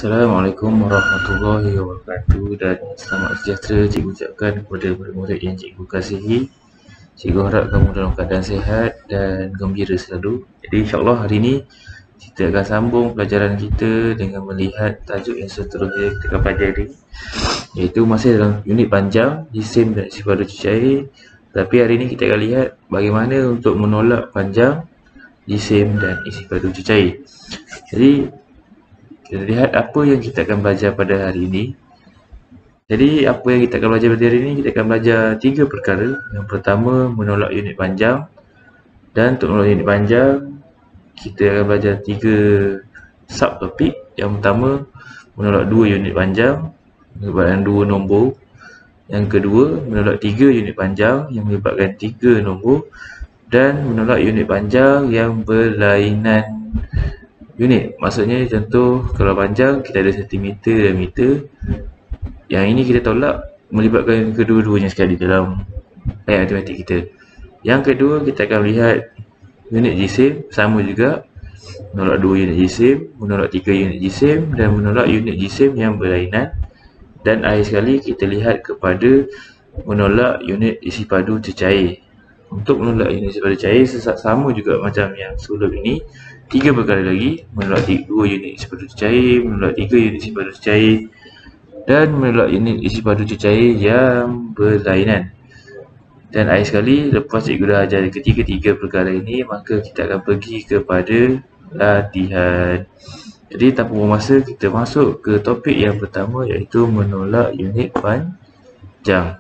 Assalamualaikum warahmatullahi wabarakatuh dan selamat sejahtera cikgu ucapkan kepada murid-murid yang cikgu kasihi. Cikgu harap kamu dalam keadaan sihat dan gembira selalu. Jadi insyaAllah hari ini kita akan sambung pelajaran kita dengan melihat tajuk yang seterusnya kita akan pelajari, iaitu masih dalam unit panjang, jisim dan isi padu cecair. Tapi hari ini kita akan lihat bagaimana untuk menolak panjang, jisim dan isi padu cecair. Jadi kita lihat apa yang kita akan belajar pada hari ini. Jadi apa yang kita akan belajar pada hari ini, kita akan belajar 3 perkara. Yang pertama, menolak unit panjang. Dan untuk menolak unit panjang, kita akan belajar 3 subtopik. Yang pertama, menolak 2 unit panjang menyebabkan 2 nombor. Yang kedua, menolak 3 unit panjang yang menyebabkan 3 nombor. Dan menolak unit panjang yang berlainan unit. Maksudnya contoh kalau panjang kita ada sentimeter dan meter. Yang ini kita tolak melibatkan kedua-duanya sekali dalam ayat matematik kita. Yang kedua, kita akan lihat unit jisim, sama juga. Menolak 2 unit jisim, menolak 3 unit jisim dan menolak unit jisim yang berlainan. Dan akhir sekali kita lihat kepada menolak unit isi padu cecair. Untuk menolak unit isi padu cecair sama juga macam yang sebelum ini. 3 perkara lagi, menolak 2 unit isi padu cecair, menolak 3 unit isi padu cecair dan menolak unit isi padu cecair yang berlainan. Dan akhir sekali, lepas cikgu dah ajar ketiga-tiga perkara ini, maka kita akan pergi kepada latihan. Jadi tanpa buang masa, kita masuk ke topik yang pertama, iaitu menolak unit panjang.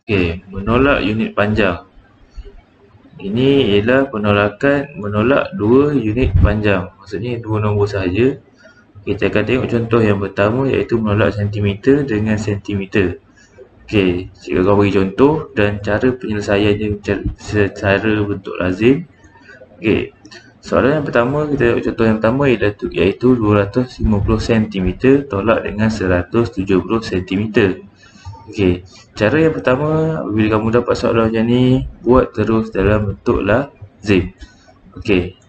Okey, menolak unit panjang. Ini ialah penolakan menolak 2 unit panjang. Maksudnya 2 nombor sahaja. Kita akan tengok contoh yang pertama, iaitu menolak sentimeter dengan sentimeter. Okey, cikgu akan bagi contoh dan cara penyelesaiannya secara bentuk lazim. Okey, soalan yang pertama, kita tengok contoh yang pertama iaitu 250 cm tolak dengan 170 cm. Okey, cara yang pertama, apabila kamu dapat soalan macam ni, buat terus dalam bentuk lazim. Okey,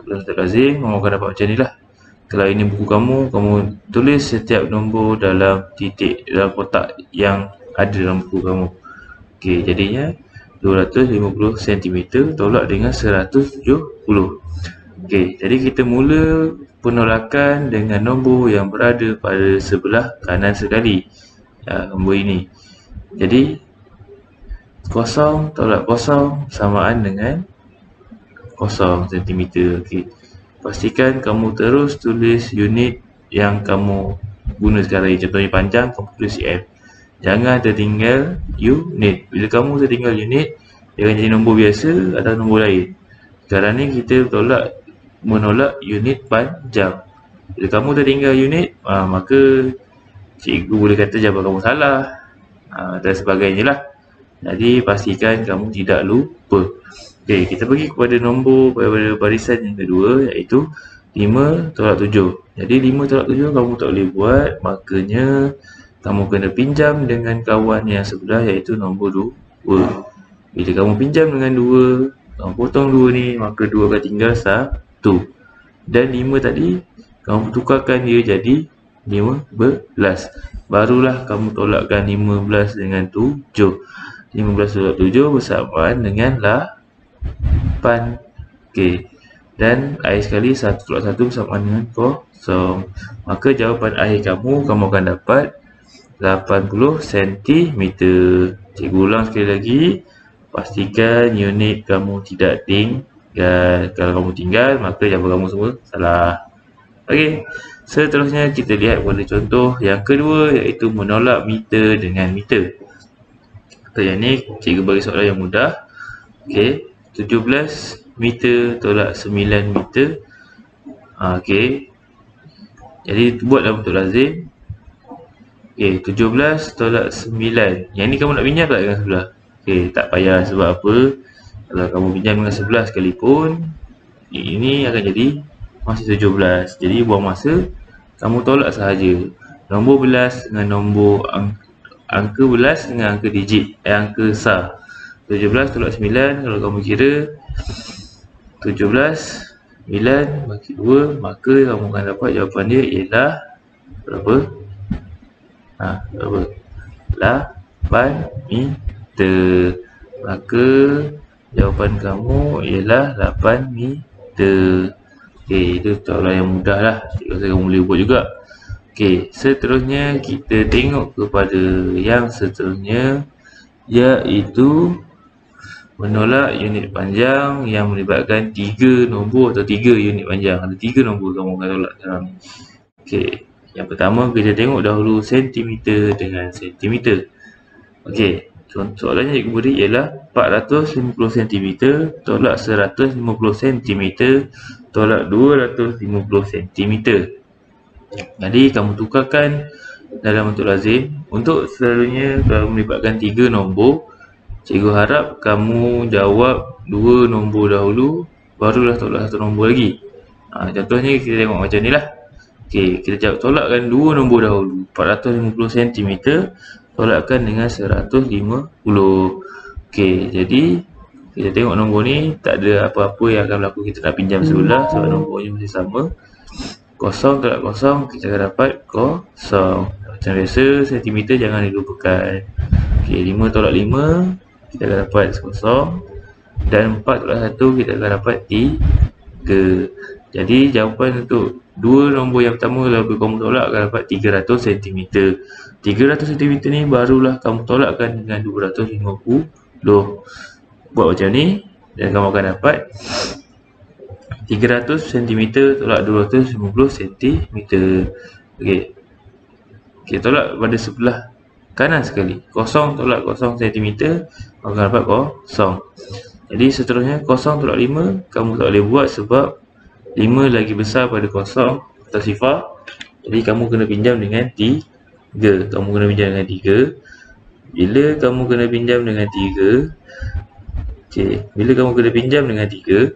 dalam bentuk lazim, kamu akan dapat macam ni lah. Kalau ini buku kamu tulis setiap nombor dalam titik, dalam kotak yang ada dalam buku kamu. Okey, jadinya 250 cm tolak dengan 170. Okey, jadi kita mula penolakan dengan nombor yang berada pada sebelah kanan sekali. Nombor ini. Jadi 0 tolak 0 samaan dengan 0 cm. Okey. Pastikan kamu terus tulis unit yang kamu guna sekarang. Contohnya panjang, kamu tulis cm. Jangan tertinggal unit. Bila kamu tertinggal unit, dia akan jadi nombor biasa atau nombor lain. Sekarang ni kita menolak unit panjang. Bila kamu tertinggal unit, maka cikgu boleh kata jawapan kamu salah dan sebagainya lah. Jadi pastikan kamu tidak lupa. Okey, kita pergi kepada nombor pada barisan yang kedua, iaitu 5 tolak 7. Jadi 5 tolak 7 kamu tak boleh buat, makanya kamu kena pinjam dengan kawan yang sebelah, iaitu nombor 2. Bila kamu pinjam dengan 2, kamu potong 2 ni, maka 2 akan tinggal 1. Dan 5 tadi kamu tukarkan dia jadi 15. Barulah kamu tolakkan 15 dengan 7. 15 tolak 7 bersamaan dengan 8. Okey. Dan akhir sekali 1 tolak 1 bersamaan dengan 0. Maka jawapan akhir kamu akan dapat 80 cm. Cikgu ulang sekali lagi. Pastikan unit kamu tidak tinggal. Kalau kamu tinggal, maka jawapan kamu semua salah. Okey. Seterusnya kita lihat pada contoh yang kedua, iaitu menolak meter dengan meter. Atau yang ni cikgu bagi soalan yang mudah. Okey, 17 meter tolak 9 meter. Okey. Jadi buat dalam bentuk lazim. Okey, 17 tolak 9. Yang ni kamu nak pinjam tak dengan sebelah? Okey, tak payah. Sebab apa? Kalau kamu pinjam dengan sebelah sekalipun, ini akan jadi masih 17. Jadi buang masa, kamu tolak sahaja. Nombor belas dengan nombor angka belas dengan angka digit, angka sah. 17 tolak 9, kalau kamu kira 17 9 bagi 2, maka kamu akan dapat jawapan dia ialah berapa? Berapa? 8 meter. Maka jawapan kamu ialah 8 meter. Okey, itu soalan yang mudah lah. Cikgu rasa kamu boleh buat juga. Okey, seterusnya kita tengok kepada yang seterusnya, iaitu menolak unit panjang yang melibatkan 3 nombor atau 3 unit panjang. Ada 3 nombor kamu akan tolak sekarang. Okey, yang pertama kita tengok dahulu sentimeter dengan sentimeter. Okey, soalannya cikgu beri ialah 450 cm tolak 150 cm tolak 250 cm. Jadi kamu tukarkan dalam bentuk lazim. Untuk selalunya kalau melibatkan 3 nombor, cikgu harap kamu jawab 2 nombor dahulu, barulah tolak 1 nombor lagi. Contohnya kita tengok macam ni lah. Okey, kita tolakkan 2 nombor dahulu. 450 cm tolakkan dengan 150. Okey, jadi kita tengok nombor ni tak ada apa-apa yang akan berlaku. Kita nak pinjam sebelah sebab nombornya masih sama. 0 tolak 0, kita akan dapat 0. Macam biasa, sentimeter jangan dilupakan. Okey, 5 tolak 5, kita akan dapat 0. Dan 4 tolak 1, kita akan dapat 3. Jadi jawapan untuk 2 nombor yang pertama kalau kamu tolak akan dapat 300 cm. 300 cm ni barulah kamu tolakkan dengan 250. Buat macam ni dan kamu akan dapat 300 cm tolak 250 cm. Okey. Kita tolak pada sebelah kanan sekali. 0 tolak 0 cm, kamu akan dapat 0. Jadi seterusnya 0 tolak 5 kamu tak boleh buat sebab 5 lagi besar pada 0 atau sifar. Jadi kamu kena pinjam dengan 3. Kamu kena pinjam dengan 3. Bila kamu kena pinjam dengan 3, okey, bila kamu kena pinjam dengan 3,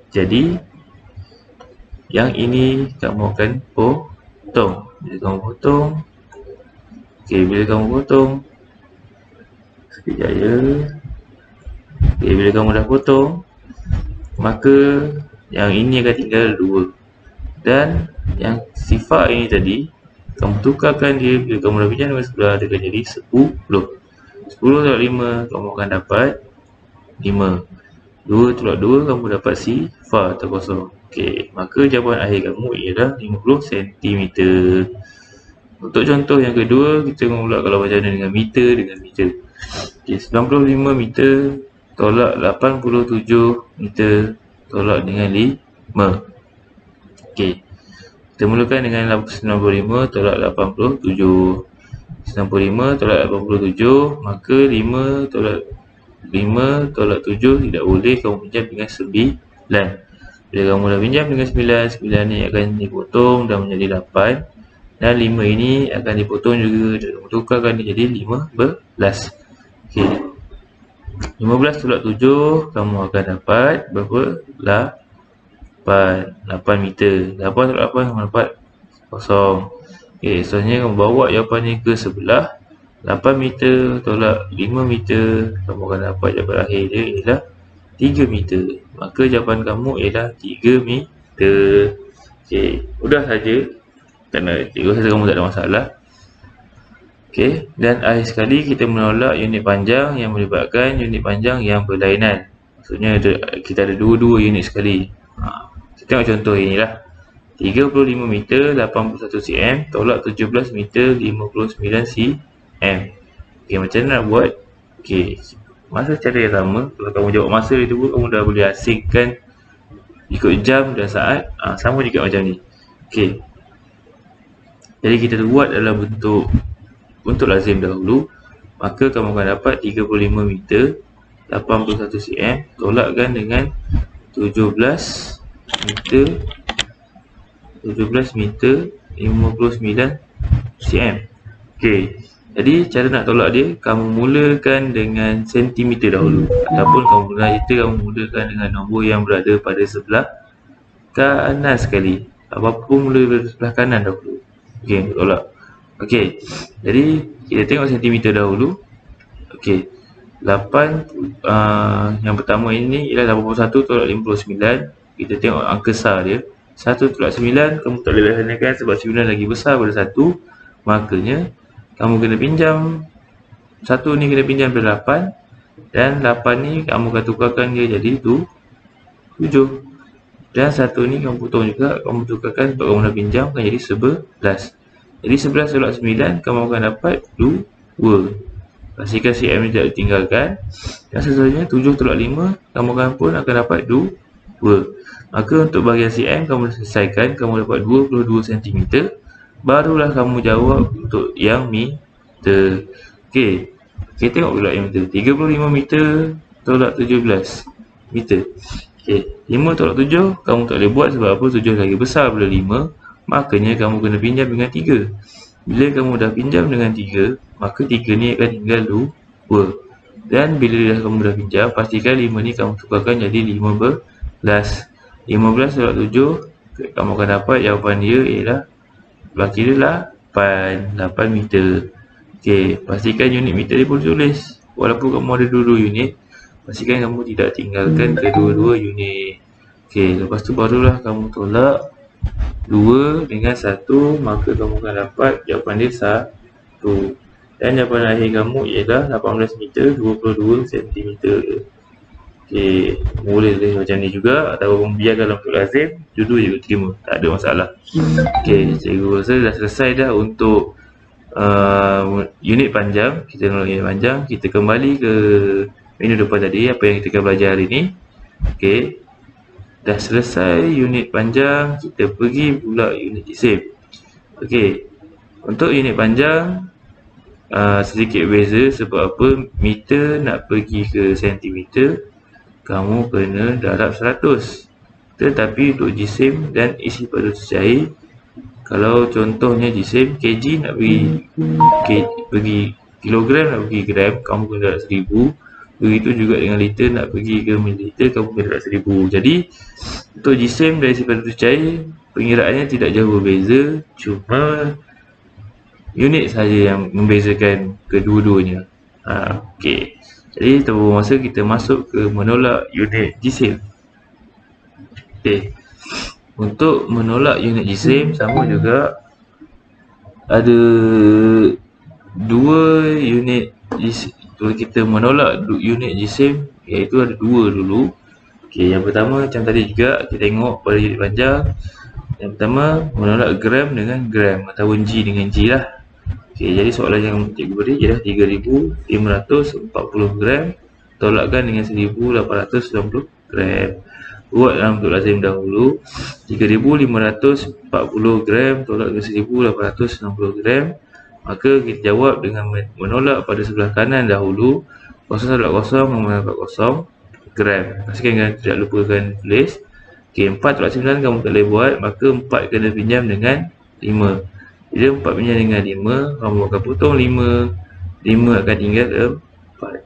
jadi yang ini kamu akan potong. Bila kamu potong, okey, bila kamu potong, sekejap ya. Okey, bila kamu dah potong, maka yang ini akan tinggal 2. Dan yang sifar ini tadi, kamu tukarkan dia. Bila kamu dah pinjam dengan sebelah, dia akan jadi 10. 10 tolak 5, kamu akan dapat 5. 2 tolak 2, kamu dapat sifar atau 0. Okey, maka jawapan akhir kamu ialah 50 cm. Untuk contoh yang kedua, kita tengok pula kalau macam mana dengan meter dengan meter. Okey, 95 meter tolak 87 meter tolak dengan 5. Okey, kita mulakan dengan 95 tolak 87. 95 tolak 87, maka 5 tolak 7 tidak boleh kamu pinjam dengan 9. Bila kamu dah pinjam dengan 9, 9 ni akan dipotong dan menjadi 8. Dan 5 ini akan dipotong juga dan kamu tukarkan dia jadi 15. Okey, 15 tolak 7, kamu akan dapat berapa? 8 meter. 8 tolak 8, kamu dapat 0. Okey, seterusnya kamu bawa jawapan ni ke sebelah. 8 meter tolak 5 meter, kamu akan dapat jawapan akhir dia ialah 3 meter. Maka jawapan kamu ialah 3 meter. Okey, mudah saja. Kerana cikgu rasa kamu tak ada masalah. Okey, dan akhir sekali kita menolak unit panjang yang melibatkan unit panjang yang berlainan. Maksudnya kita ada dua unit sekali. Kita tengok contoh inilah. 35 meter 81 cm tolak 17 meter 59 cm. Okey, macam mana nak buat? Okey, masa cara yang sama. Kalau kamu jawab masa itu pun, kamu dah boleh asingkan ikut jam dan saat. Sama juga macam ni. Okey, jadi kita buat dalam bentuk lazim dahulu. Maka kamu akan dapat 35 meter 81 cm tolakkan dengan 17 meter 59 cm. Okey, jadi cara nak tolak dia, kamu mulakan dengan sentimeter dahulu. Ataupun kamu mulakan dengan nombor yang berada pada sebelah kanan sekali. Apapun mula dari sebelah kanan dahulu. Okey, tolak. Okey, jadi kita tengok sentimeter dahulu. Okey, 8 yang pertama ini ialah 81 tolak 59. kita tengok angka SAR dia 1.9 kamu tak boleh laksanakan sebab 9 lagi besar daripada 1, makanya kamu kena pinjam 1 ni kena pinjam daripada 8, dan 8 ni kamu akan tukarkan dia jadi 7, dan 1 ni kamu potong juga, kamu tukarkan sebab kamu dah pinjam kan jadi 11. Jadi 11/9 kamu akan dapat 2. Pastikan CM ni tidak ditinggalkan. Dan seterusnya 7/5 kamu pun akan dapat 2. Maka untuk bahagian CM kamu selesaikan, kamu dapat 22 cm. Barulah kamu jawab untuk yang meter. Okey. Kita tengok pula yang meter. 35 meter tolak 17 meter. Okey, 5/7 kamu tak boleh buat sebab apa? 7 lagi besar daripada 5. Makanya kamu kena pinjam dengan 3. Bila kamu dah pinjam dengan 3, maka 3 ni akan tinggal 2. Dan bila kamu dah pinjam, pastikan 5 ni kamu tukarkan jadi 15. 15/7 kamu akan dapat jawapan dia ialah baki dia 8 meter. Okey, pastikan unit meter dia pun tulis. Walaupun kamu ada dua-dua unit, pastikan kamu tidak tinggalkan kedua-dua unit. Okey, lepas tu barulah kamu tolak 2 dengan 1, maka kamu akan dapat jawapan dia 1. Dan jawapan akhir kamu ialah 18 meter 22 cm. Okey, boleh macam ni juga atau biarkan dalam untuk lazim, dua-dua juga terima, tak ada masalah. Okey, cikgu rasa dah selesai dah untuk unit panjang. Kita tengok unit panjang, kita kembali ke menu depan tadi, apa yang kita akan belajar hari ni. Okey, dah selesai unit panjang, kita pergi pula unit jisim. Okey, untuk unit panjang sedikit beza sebab apa? Meter nak pergi ke sentimeter, kamu kena darab 100. Tetapi untuk jisim dan isi pada cair, kalau contohnya jisim kg nak pergi kilogram nak pergi gram, kamu kena darab 1000. Begitu juga dengan liter nak pergi ke mililiter, kamu kena darab 1000. Jadi untuk jisim dari sifat cair, pengiraannya tidak jauh berbeza, cuma unit saja yang membezakan kedua-duanya. Okey. Jadi tanpa masa kita masuk ke menolak unit jisim. Okey. Untuk menolak unit jisim sama juga ada dua unit jisim. Kalau kita menolak unit jisim, iaitu ada dua dulu. Okey, yang pertama macam tadi juga kita tengok pada unit panjang. Yang pertama menolak gram dengan gram atau G dengan G lah. Okey, jadi soalan yang cikgu beri ialah 3540 gram tolakkan dengan 1890 gram. Buat dalam untuk lazim dahulu. 3540 gram tolak dengan 1860 gram. Maka kita jawab dengan menolak pada sebelah kanan dahulu. 0,0 menolak 0 gram. Pastikan tidak lupakan tulis. Okey, 4/9 kamu tak boleh buat, maka 4 kena pinjam dengan 5. Bila 4 pinjam dengan 5, kamu akan potong 5. 5 akan tinggal 4.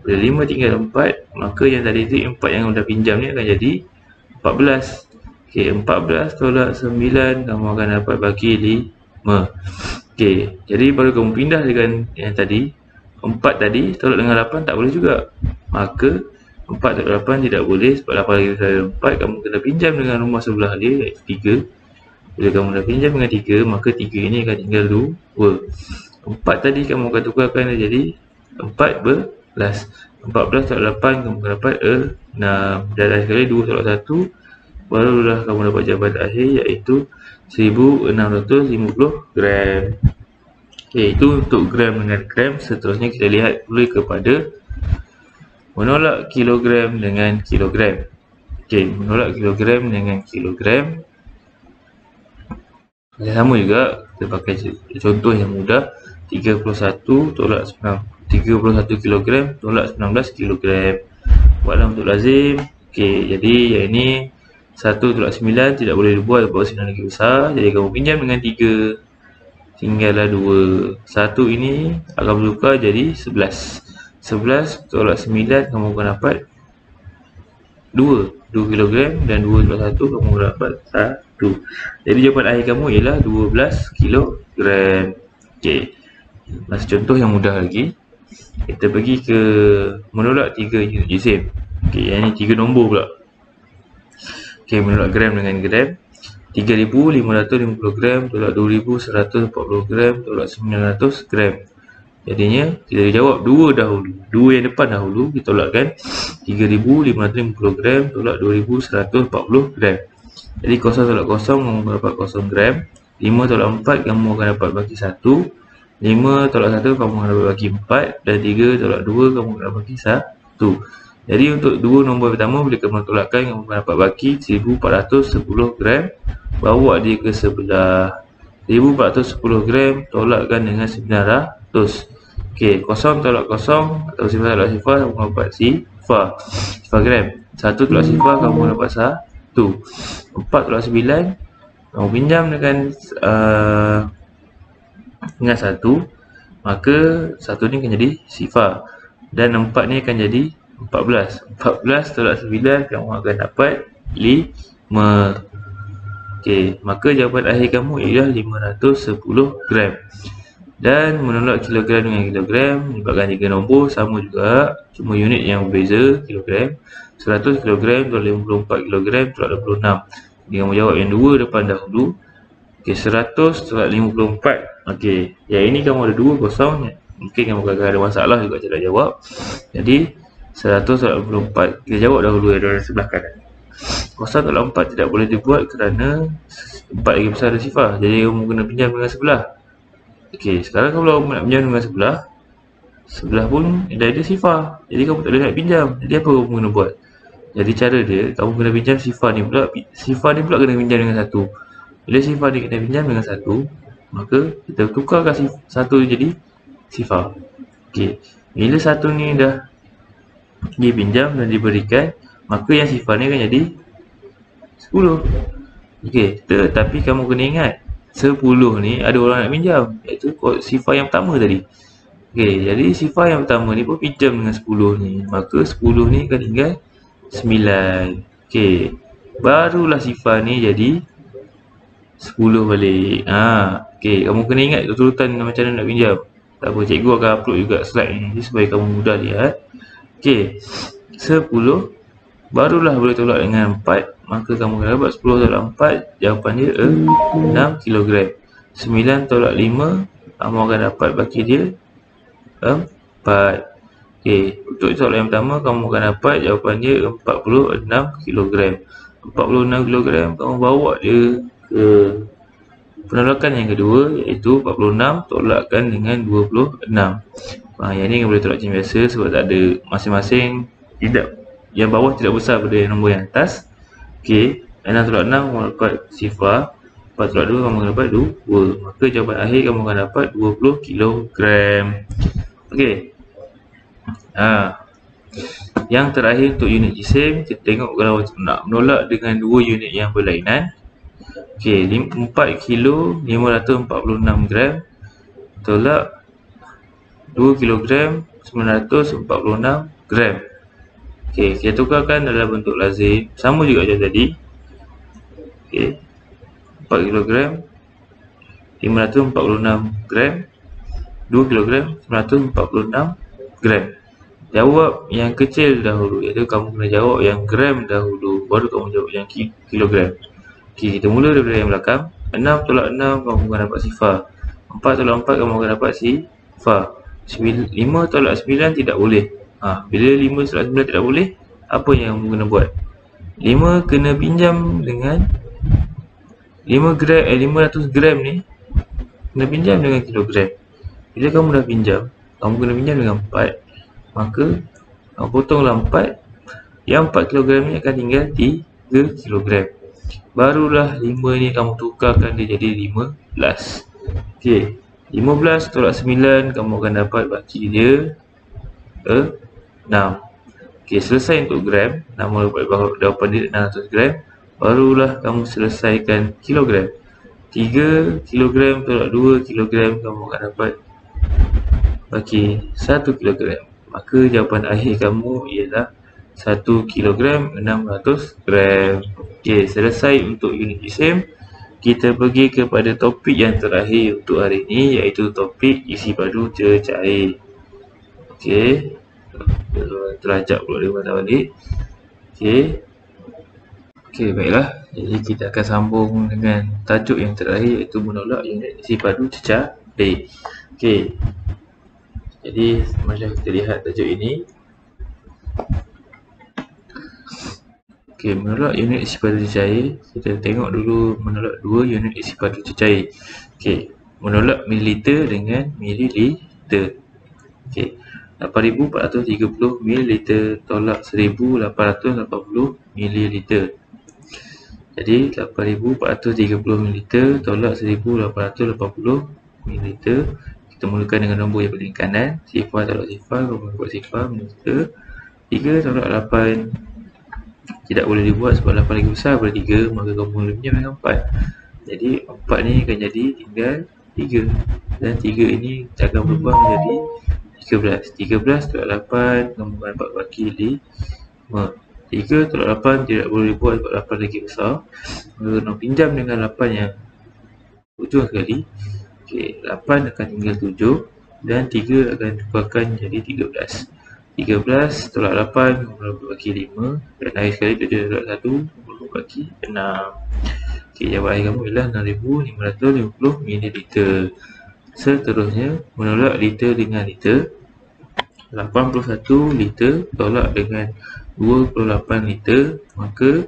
Bila 5 tinggal 4, maka yang tadi tu 4 yang dah pinjam ni akan jadi 14. Okey, 14 tolak 9, kamu akan dapat baki 5. Okey, jadi baru kamu pindah dengan yang tadi 4 tadi tolak dengan 8 tak boleh juga. Maka 4 tolak 8 tidak boleh sebab 8 lagi dari 4, kamu kena pinjam dengan rumah sebelah dia iaitu 3. Bila kamu dah pinjam dengan 3, maka 3 ini akan tinggal 2. 4 tadi kamu akan tukarkan jadi 14. 14 tolak 8 kamu akan dapat 6. Dan akhir sekali 2 tolak 1, barulah kamu dapat jawapan akhir iaitu 1650 gram. Okey, itu untuk gram dengan gram. Seterusnya kita lihat dulu kepada menolak kilogram dengan kilogram. Okey, menolak kilogram dengan kilogram. Sama juga, kita pakai contoh yang mudah. 31 tolak 31 kilogram tolak 19 kilogram. Buatlah untuk lazim. Okey, jadi yang ini 1 tolak 9 tidak boleh dibuat sebab 9 lagi besar. Jadi kamu pinjam dengan 3, tinggallah 2. 1 ini akan bertukar jadi 11. 11 tolak 9 kamu akan dapat 2 kilogram, dan 2 tolak 1 kamu akan dapat 1. Jadi jawapan akhir kamu ialah 12 kilogram. Okey, masih contoh yang mudah lagi. Kita pergi ke menolak 3 unit jisim. Okey, yang ini 3 nombor pula. Okey, menolak gram dengan gram. 3,550 gram tolak 2,140 gram tolak 900 gram. Jadinya kita jawab 2 dahulu. 2 yang depan dahulu kita tolakkan. 3,550 gram tolak 2,140 gram. Jadi kosong tolak kosong kamu akan dapat 0 gram. 5 tolak 4 kamu akan dapat bagi 1. 5 tolak 1 kamu akan dapat bagi 4. Dan 3 tolak 2 kamu akan dapat bagi 1. Jadi untuk dua nombor pertama bila kamu tolakkan kamu akan dapat bagi 1,410 gram. Bawa dia ke sebelah. 1,410 gram tolakkan dengan 900. Okey, kosong tolak kosong atau sifar tolak sifar kamu dapat sifar gram. 1 tolak sifar kamu dapat 1. 4 tolak 9 kamu pinjam dengan 1, maka 1 ni akan jadi sifar dan 4 ni akan jadi 14. 14 tolak 9 kamu akan dapat 5. Okey, maka jawapan akhir kamu ialah 510 gram. Dan menolak kilogram dengan kilogram menyebabkan 3 nombor sama juga, cuma unit yang berbeza, kilogram. 100 kilogram tolak 54 kilogram tolak 26. Jadi kamu jawab yang 2 depan dahulu. Okey, 100 tolak 54. Okey, yang ini kamu ada 2 kosong. Mungkin kamu akan ada masalah juga cara jawab. Jadi 100 tolak 54 kita jawab dahulu yang sebelah kanan. 0 tolak 4 tidak boleh dibuat kerana 4 lagi besar dari sifar. Jadi kamu kena pinjam dengan sebelah. Okey, sekarang kalau kamu nak pinjam dengan sebelah, sebelah pun dah ada sifar. Jadi kamu tak boleh nak pinjam. Jadi apa kamu kena buat? Jadi cara dia, kamu kena pinjam sifar ni pula. Sifar ni pula kena pinjam dengan 1. Bila sifar ni kena pinjam dengan 1, maka kita tukarkan 1 jadi sifar. Okey, bila 1 ni dah dipinjam dan diberikan, maka yang sifar ni akan jadi 10. Okey, tetapi kamu kena ingat 10 ni ada orang nak pinjam, iaitu sifar yang pertama tadi. Okey, jadi sifar yang pertama ni pun pinjam dengan 10 ni, maka 10 ni akan tinggal 9. Okey, barulah sifar ni jadi 10 balik. Okey, kamu kena ingat urutan macam mana nak pinjam. Tak apa, cikgu akan upload juga slide ni supaya kamu mudah lihat. Okey, 10 barulah boleh tolak dengan 4, maka kamu akan dapat 10 tolak 4, jawapan dia 6 kg. 9 tolak 5, kamu akan dapat bagi dia 4. Okey, untuk soalan yang pertama kamu akan dapat jawapan dia 46 kg. 46 kg kamu bawa dia ke penolakan yang kedua, iaitu 46 tolakkan dengan 26. Yang ni boleh tolak macam biasa sebab tak ada, masing-masing tidak, yang bawah tidak besar pada nombor yang atas. Okey, 6 tolak 6 kamu dapat sifar. 4 tolak 2 kamu akan dapat 2. Maka jawapan akhir kamu akan dapat 20 kg. Okey. Yang terakhir untuk unit jisim, kita tengok kalau nak menolak dengan 2 unit yang berlainan. Okey, 4 kilo 546 gram tolak 2 kg 946 gram. Okey, kita tukarkan dalam bentuk lazim. Sama juga macam tadi. Okey, 4 kg 546 gram 2 kg 946 gram. Jawab yang kecil dahulu, iaitu kamu kena jawab yang gram dahulu, baru kamu jawab yang kilogram. Okey, kita mula daripada yang belakang. 6 tolak 6 kamu akan dapat sifar. 4 tolak 4 kamu akan dapat sifar. 5 tolak 9 tidak boleh. Bila 5 tolak 9 tidak boleh, apa yang kamu kena buat? 5 kena pinjam dengan 500 gram ni kena pinjam dengan kilogram. Bila kamu dah pinjam, kamu kena pinjam dengan 4, maka kamu potonglah 4. Yang 4 kilogram ni akan tinggal 3 kilogram. Barulah 5 ni kamu tukarkan dia jadi 15. Okey, 15 tolak 9 kamu akan dapat bagi dia 6. Okey, selesai untuk gram. Nama jawapan dia 600 gram. Barulah kamu selesaikan kilogram. 3 kilogram tolak 2 kilogram kamu akan dapat bagi 1 kilogram. Maka jawapan akhir kamu ialah 1 kilogram 600 gram. Okey, selesai untuk unit jisim. Kita pergi kepada topik yang terakhir untuk hari ini, iaitu topik isi padu cecair. Okey, terajak pula dia patah balik. Okey, Okey, baiklah. Jadi kita akan sambung dengan tajuk yang terakhir, iaitu menolak unit isi padu cecair. Okey. Jadi macam kita lihat tajuk ini. Okey, menolak unit isi padu cecair. Kita tengok dulu menolak 2 unit isi padu cecair. Okey, menolak mililiter dengan mililiter. Okey, 8,430 mililiter tolak 1,880 mililiter. Jadi 8,430 mililiter tolak 1,880 mililiter. Kita mulakan dengan nombor yang paling kanan, sifar tolak sifar, nombor buat sifar mililiter. 3 tolak 8 tidak boleh dibuat sebab 8 lagi besar daripada 3, maka kamu lebihnya dengan 4. Jadi 4 ni akan jadi tinggal 3, dan 3 ini akan berubah menjadi 13. 13 tolak 8, kamu akan dapat baki 5. 3 tolak 8 tidak boleh dibuat sebab 8 lagi besar, maka nak pinjam dengan 8 yang ujung sekali. Okey, 8 akan tinggal 7 dan 3 akan tukarkan jadi 13. 13 tolak 8 bagi 5, dan akhir sekali 7 tolak 1 bagi 6. Okey, jawapan akhir kamu ialah 6,550 ml. Seterusnya, menolak liter dengan liter. 81 liter tolak dengan 28 liter, maka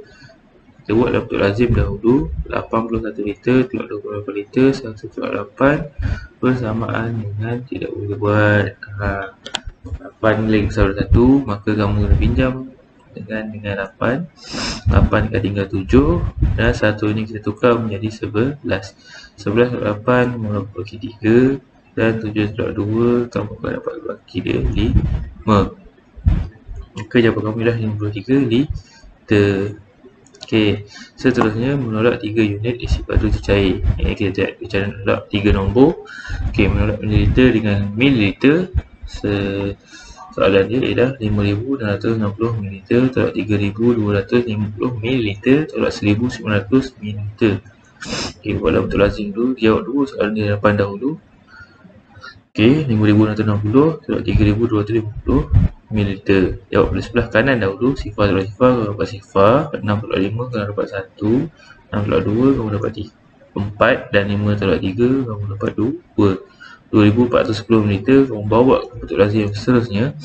kita buat dalam bentuk lazim dahulu. 81 liter tolak 28 liter, 1 tolak 8 bersamaan dengan tidak boleh buat. 8 lagi besar daripada 1, maka kamu kena pinjam dengan 8. 8 akan tinggal 7, dan 1 ni kita tukar menjadi 11. 11 tolak 8 bagi 3, dan 7 tolak 2 kamu akan dapat bagi dia 5. Maka jawapan kamu ialah 53 liter. Okey, seterusnya menolak 3 unit isi padu cecair. Kita lihat cara menolak 3 nombor. Okey, menolak mililiter dengan mililiter. Soalan dia ialah 5,660 ml tolak 3,250 ml tolak 1,900 ml. Okey, buat dalam bentuk lazim dulu. Jawab dulu soalan dia depan dahulu. Okey, 5,660 tolak 3,250 ml. Jawab dari sebelah kanan dahulu. Sifar tolak sifar, kamu dapat sifar. 6 tolak 5, kamu dapat 1. 6 tolak 2, kamu dapat 4. Dan 5 tolak 3, kamu dapat 2. 2,410 ml. Kamu bawa ke bentuk lazim yang seterusnya.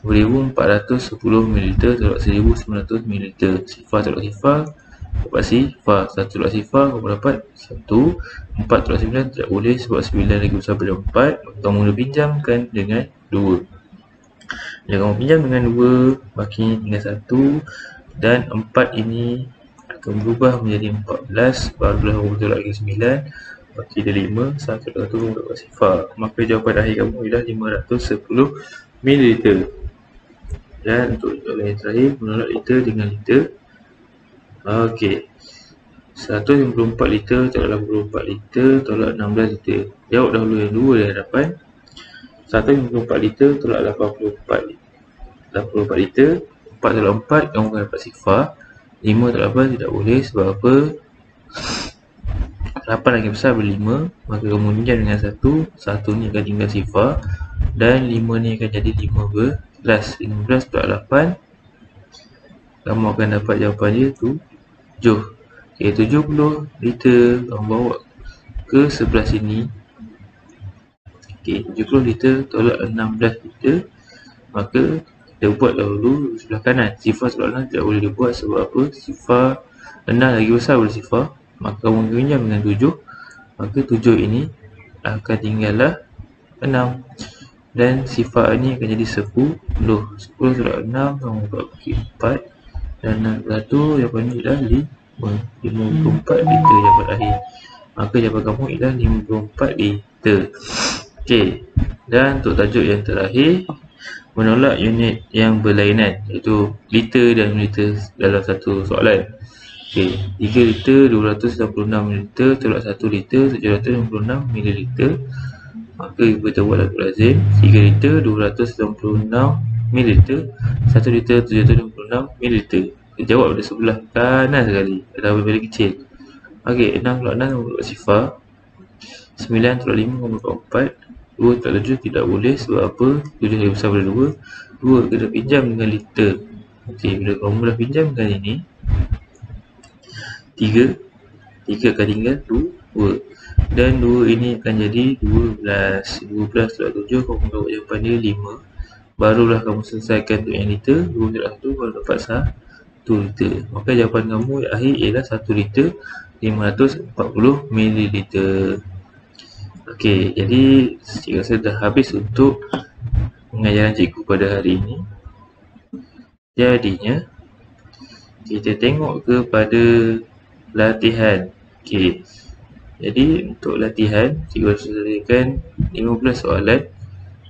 2,410 ml tolak 1,900 ml. Sifar tolak sifar, dapat sifar. 1 tolak sifar, kamu dapat 1. 4 tolak 9 tidak boleh sebab 9 lagi besar daripada 4. Kamu kena pinjamkan dengan 2. Jika kamu pinjam dengan 2, baki tinggal 1, dan 4 ini akan berubah menjadi 14. Barulah kamu tolak lagi 9, baki dia 5, 1 tolak 1 kamu dapat sifar. Maka jawapan akhir kamu ialah 510 ml. Dan untuk soalan yang terakhir, menolak liter dengan liter. Okey, 154 liter tolak 84 liter tolak 16 liter. Jawab dahulu yang 2 di hadapan. 154 liter tolak 84 liter. 4 tolak 4, kamu akan dapat sifar. 5 tolak 8 tidak boleh sebab apa? 8 lagi besar daripada 5, maka kamu pinjam dengan 1. 1 ni akan tinggal sifar, dan 5 ni akan jadi 15. 15 tolak 8, kamu akan dapat jawapan dia 7. Okey, 70 liter kamu bawa ke sebelah sini. Okey, 70 liter tolak 16 liter, maka kita buat dahulu sebelah kanan. Sifar tolak 6 tidak boleh dibuat sebab apa? Sifar 6 lagi besar daripada sifar, maka kamu pinjam dengan 7. Maka 7 ini akan tinggallah 6, dan sifar ini akan jadi 10. 10 tolak 6, kamu bagi 4, dan 1 jawapan ni ialah 54 liter jawapan akhir. Maka jawapan kamu ialah 54 liter. Okey, dan untuk tajuk yang terakhir, menolak unit yang berlainan, iaitu liter dan mililiter dalam satu soalan. Okey, 3 liter 296 ml tolak 1 liter 756 ml. Maka kita buat dalam lazim. 3 liter 296 ml, 1 liter 756 ml. Kita jawab dari sebelah kanan sekali, adalah lebih kecil. Okey, 6 tolak 6 kamu dapat sifar. 9 tolak 5 kamu dapat 4. 2 tolak 7 tidak boleh sebab apa? 7 lebih besar daripada 2. 2 kena pinjam dengan liter. Okey, bila kamu dah pinjam dengan ini, 3 akan tinggal 2 dan 2 ini akan jadi 12 tolak 7 kamu dapat jawapan dia 5. Barulah kamu selesaikan untuk yang liter 2 tolak 1 baru dapat 1 liter. Maka jawapan kamu akhir ialah 1 liter 540 mililiter. Okey, jadi cikgu rasa dah habis untuk pengajaran cikgu pada hari ini. Jadinya kita tengok kepada latihan. Okey. Jadi untuk latihan cikgu sediakan 15 soalan.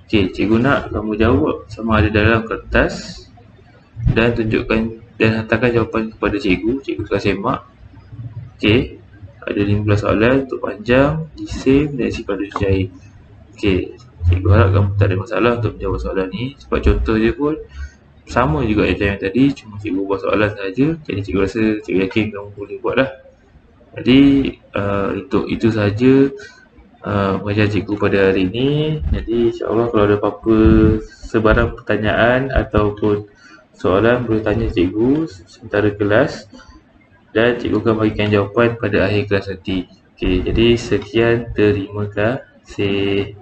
Okey, cikgu nak kamu jawab sama ada dalam kertas dan tunjukkan dan hantarkan jawapan kepada cikgu. Cikgu akan semak. Okey. Ada 15 soalan untuk panjang, isim dan isi pada cair. Okey, cikgu harap kamu tak ada masalah untuk menjawab soalan ni. Sebab contoh je pun sama juga macam yang tadi, cuma cikgu buat soalan saja. Jadi cikgu rasa, cikgu yakin kamu boleh buat lah. Jadi itu sahaja pengajaran cikgu pada hari ini. Jadi insyaAllah kalau ada apa-apa sebarang pertanyaan ataupun soalan boleh tanya cikgu sementara kelas dan cikgu akan bagikan jawapan pada akhir kelas nanti. Okey, jadi sekian, terima kasih.